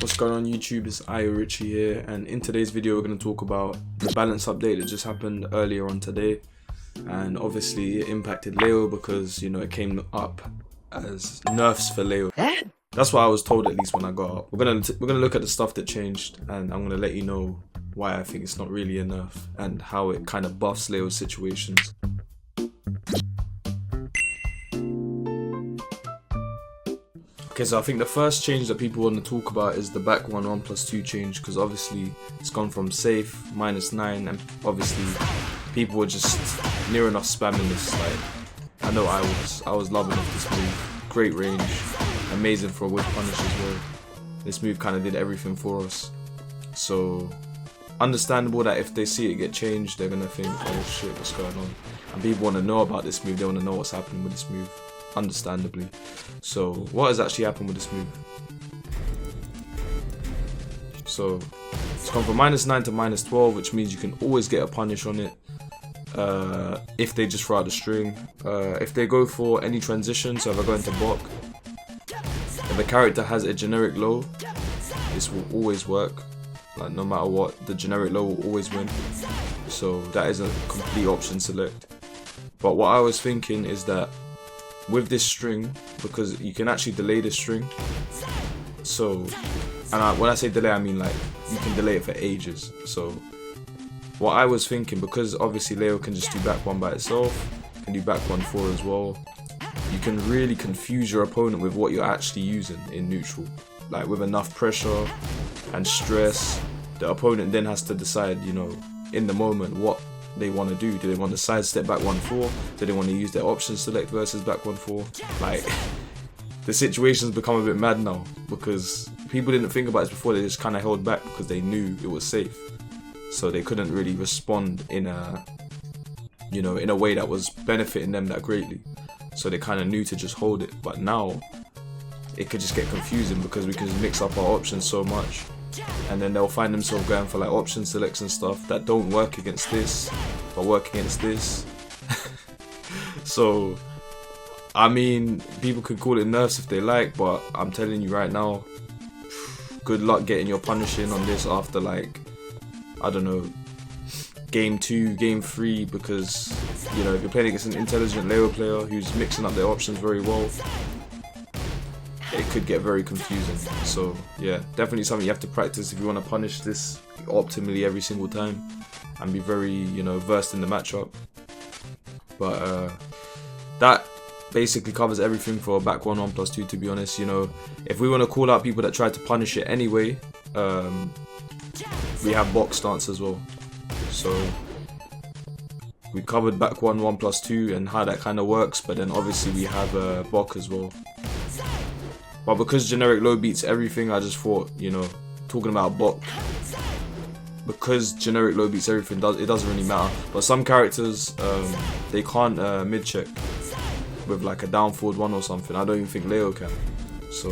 What's going on YouTube, it's AyoRichie here, and in today's video we're going to talk about the balance update that just happened earlier on today. And obviously it impacted Leo because, you know, it came up as nerfs for Leo. That's what I was told, at least when I got up. We're gonna look at the stuff that changed, and I'm gonna let you know why I think it's not really a nerf and how it kind of buffs Leo's situations. Okay, so I think the first change that people want to talk about is the back 1+2 change, because obviously it's gone from safe -9, and obviously people were just near enough spamming this. Like, I know I was loving this move. Great range, amazing for a whip punish as well. This move kind of did everything for us. So understandable that if they see it get changed, they're gonna think, oh shit, what's going on? And people want to know about this move. They want to know what's happening with this move. Understandably. So what has actually happened with this move? So it's gone from -9 to -12, which means you can always get a punish on it if they just throw out the string. If they go for any transition, so if I go into block, if a character has a generic low, this will always work. Like, no matter what, the generic low will always win. So that is a complete option select. But what I was thinking is that with this string, because you can actually delay this string, so, and when I say delay, I mean like you can delay it for ages. So what I was thinking, because obviously Leo can just do back 1 by itself, can do back 1/4 as well, you can really confuse your opponent with what you're actually using in neutral. Like, with enough pressure and stress, the opponent then has to decide, you know, in the moment what they want to do. Do they want to sidestep back 1/4? Do they want to use their option select versus back 1/4? Like, the situation's become a bit mad now, because people didn't think about this before. They just kind of held back because they knew it was safe, so they couldn't really respond in a, you know, in a way that was benefiting them that greatly. So they kind of knew to just hold it. But now it could just get confusing because we can just mix up our options so much, and then they'll find themselves going for like option selects and stuff that don't work against this but work against this. So I mean, people could call it nerfs if they like, but I'm telling you right now, good luck getting your punish in on this after, like, I don't know, game 2, game 3, because, you know, if you're playing against an intelligent Leo player who's mixing up their options very well, it could get very confusing. So yeah, definitely something you have to practice if you want to punish this optimally every single time and be very, you know, versed in the matchup. But that basically covers everything for back 1+2, to be honest. You know, if we want to call out people that try to punish it anyway, we have box stance as well. So we covered back 1+2 and how that kind of works, but then obviously we have Bok as well. But because generic low beats everything, I just thought, you know, talking about Bok, because generic low beats everything, it doesn't really matter. But some characters, they can't mid check with like a down forward 1 or something. I don't even think Leo can. So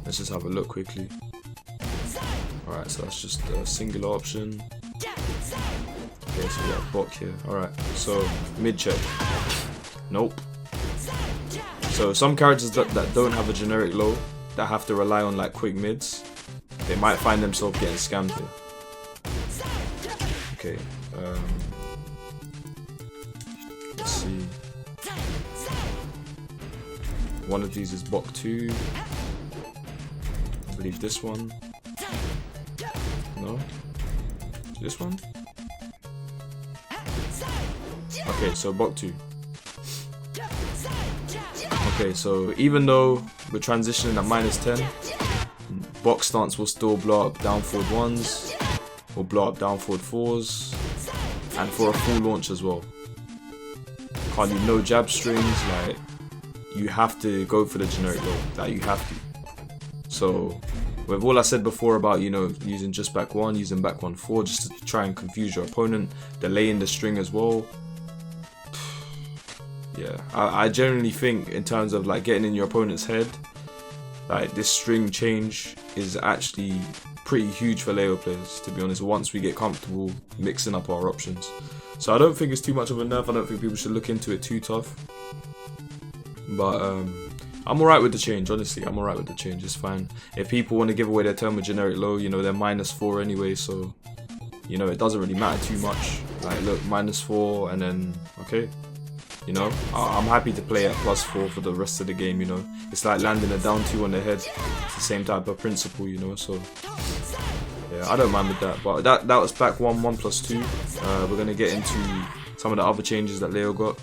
let's just have a look quickly. Alright, so that's just a singular option. Okay, so we have Bok here. Alright, so mid check. Nope. So some characters that don't have a generic low, that have to rely on like quick mids, they might find themselves getting scammed here. Okay, let's see. One of these is Bok 2. I believe this one. No? This one? Okay, so Bok 2. Okay, so even though we're transitioning at -10, box stance will still blow up down forward 1s, will blow up down forward 4s, and for a full launch as well. Can't do no jab strings, like, you have to go for the generic low, like, you have to. So with all I said before about, you know, using just back 1, using back 1/4 just to try and confuse your opponent, delaying the string as well. Yeah, I generally think in terms of like getting in your opponent's head, like this string change is actually pretty huge for Leo players, to be honest, once we get comfortable mixing up our options. So I don't think it's too much of a nerf. I don't think people should look into it too tough. But I'm alright with the change, honestly. I'm alright with the change, it's fine. If people want to give away their turn with generic low, you know, they're -4 anyway, so, you know, it doesn't really matter too much. Like, look, -4, and then, okay. You know, I'm happy to play at +4 for the rest of the game, you know. It's like landing a down 2 on the head. It's the same type of principle, you know, so. Yeah, I don't mind with that, but that was pack 1, 1+2. We're going to get into some of the other changes that Leo got.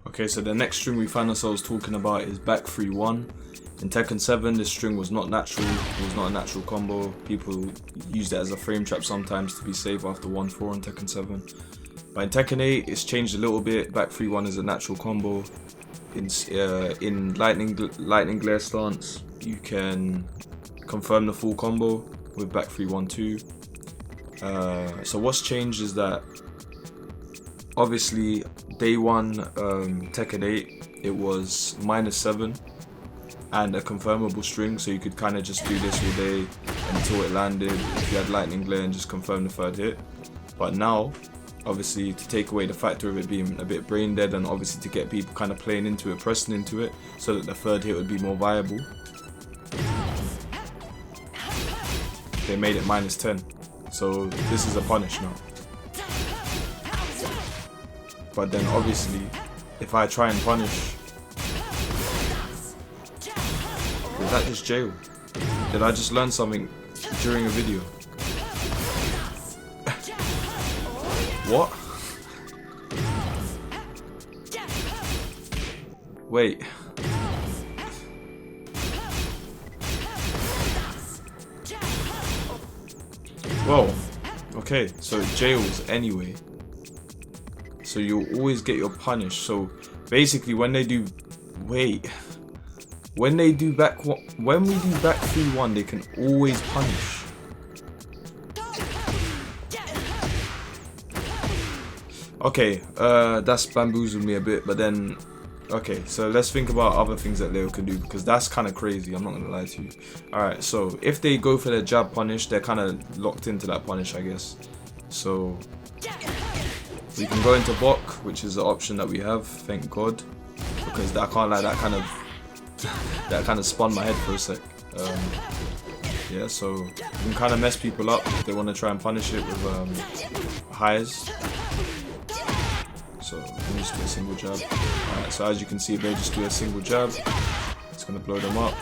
Okay, so the next string we find ourselves talking about is back 3-1. In Tekken 7, this string was not natural. It was not a natural combo. People used it as a frame trap sometimes to be safe after 1-4 in Tekken 7. But in Tekken 8, it's changed a little bit. Back 3-1 is a natural combo. In lightning glare stance, you can confirm the full combo with back 3-1 too. So what's changed is that obviously day 1 Tekken 8 it was -7 and a confirmable string, so you could kind of just do this all day until it landed if you had lightning glare and just confirm the 3rd hit. But now, obviously, to take away the factor of it being a bit brain dead, and obviously to get people kind of playing into it, pressing into it, so that the 3rd hit would be more viable, they made it -10. So this is a punish now. But then obviously, if I try and punish, is that just jail? Did I just learn something during a video? What? Wait. Whoa. Okay, so it jails anyway. So you'll always get your punish. So basically when they do when we do back 3-1, they can always punish. Okay, that's bamboozled me a bit, but then okay, so let's think about other things that Leo can do, because that's kind of crazy, I'm not gonna lie to you. Alright, so if they go for their jab punish, they're kind of locked into that punish, I guess. So we can go into block, which is the option that we have, thank God, because I can't lie, that kind of spun my head for a sec. Yeah, so you can kind of mess people up if they want to try and punish it with highs. So let me just do a single jab. Alright, so as you can see, if they just do a single jab, it's gonna blow them up.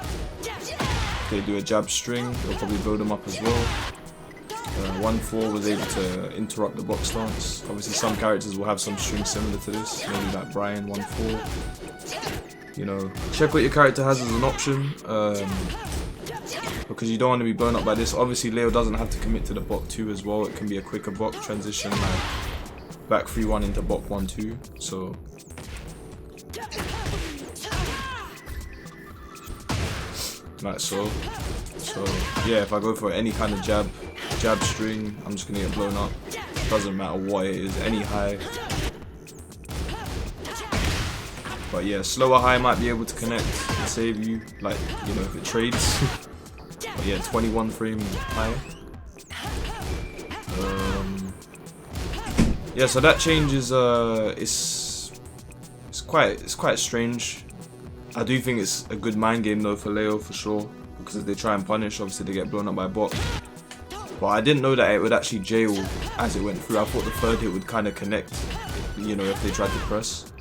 If they do a jab string, it'll probably blow them up as well. 1-4 was able to interrupt the box stance. Obviously some characters will have some strings similar to this, maybe like Brian 1-4. You know, check what your character has as an option, because you don't want to be blown up by this. Obviously Leo doesn't have to commit to the block 2 as well. It can be a quicker block transition, like back 3-1 into block 1-2. So like so yeah, if I go for any kind of jab string, I'm just gonna get blown up. Doesn't matter what it is, any high. But yeah, slower high might be able to connect and save you, like, you know, if it trades. But yeah, 21 frame high. Yeah, so that change is it's quite strange. I do think it's a good mind game though for Leo for sure, because if they try and punish, obviously they get blown up by bot. But I didn't know that it would actually jail as it went through. I thought the 3rd hit would kind of connect, you know, if they tried to press.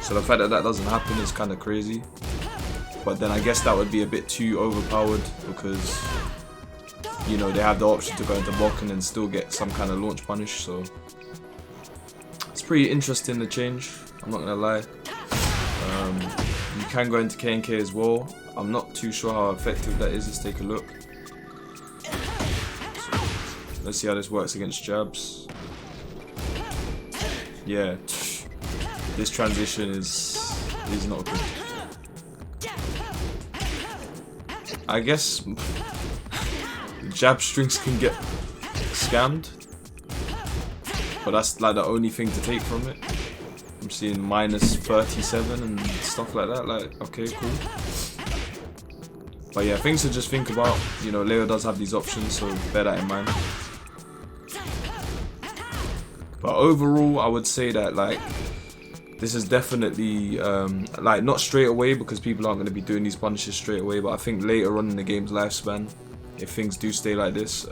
So the fact that that doesn't happen is kind of crazy. But then I guess that would be a bit too overpowered, because, you know, they have the option to go into block and then still get some kind of launch punish. So it's pretty interesting, the change, I'm not gonna lie. You can go into K&K as well. I'm not too sure how effective that is. Let's take a look. So, let's see how this works against jabs. Yeah, this transition is not good. I guess jab strings can get scammed, but that's like the only thing to take from it. I'm seeing -37 and stuff like that. Like, okay, cool. But yeah, things to just think about. You know, Leo does have these options, so bear that in mind. But overall, I would say that like this is definitely like not straight away, because people aren't going to be doing these punishes straight away, but I think later on in the game's lifespan, if things do stay like this,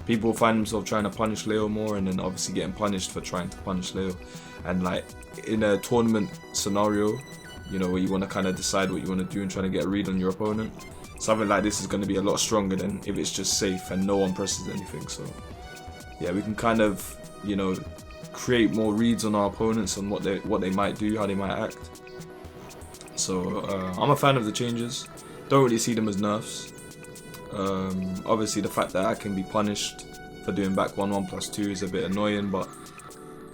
people will find themselves trying to punish Leo more, and then obviously getting punished for trying to punish Leo. And like in a tournament scenario, you know, where you want to kind of decide what you want to do and trying to get a read on your opponent, something like this is going to be a lot stronger than if it's just safe and no one presses anything. So yeah, we can kind of, you know, create more reads on our opponents on what they might do, how they might act. So I'm a fan of the changes. Don't really see them as nerfs. Obviously the fact that I can be punished for doing back 1-1+2 is a bit annoying, but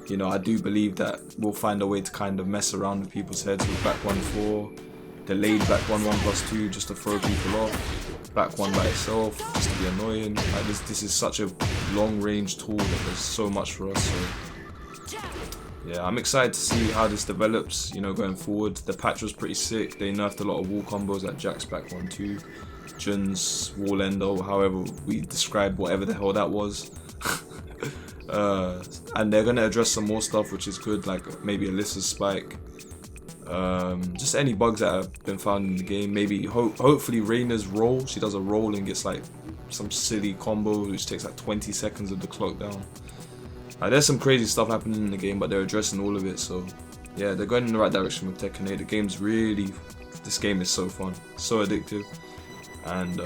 you know, I do believe that we'll find a way to kind of mess around with people's heads with back 1-4, delayed back 1-1+2 just to throw people off, back 1 by itself just to be annoying. Like this is such a long range tool that does so much for us. So yeah, I'm excited to see how this develops, you know, going forward. The patch was pretty sick. They nerfed a lot of wall combos like Jack's back 1-2, Jun's wall ender, however we described whatever the hell that was. And they're gonna address some more stuff, which is good, like maybe Alyssa's spike, just any bugs that have been found in the game. Maybe hopefully Reyna's roll. She does a roll and gets like some silly combo which takes like 20 seconds of the clock down. There's some crazy stuff happening in the game, but they're addressing all of it. So yeah, they're going in the right direction with Tekken 8. The game's really, this game is so fun, so addictive, and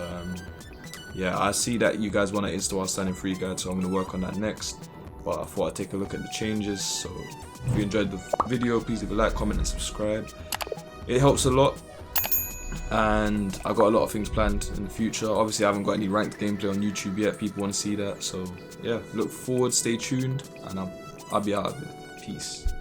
yeah, I see that you guys want an insta while standing free guide, so I'm going to work on that next. But I thought I'd take a look at the changes. So if you enjoyed the video, please leave a like, comment and subscribe. It helps a lot, and I got a lot of things planned in the future. Obviously I haven't got any ranked gameplay on YouTube yet. People want to see that, so yeah, look forward, stay tuned, and I'll be out of it. Peace.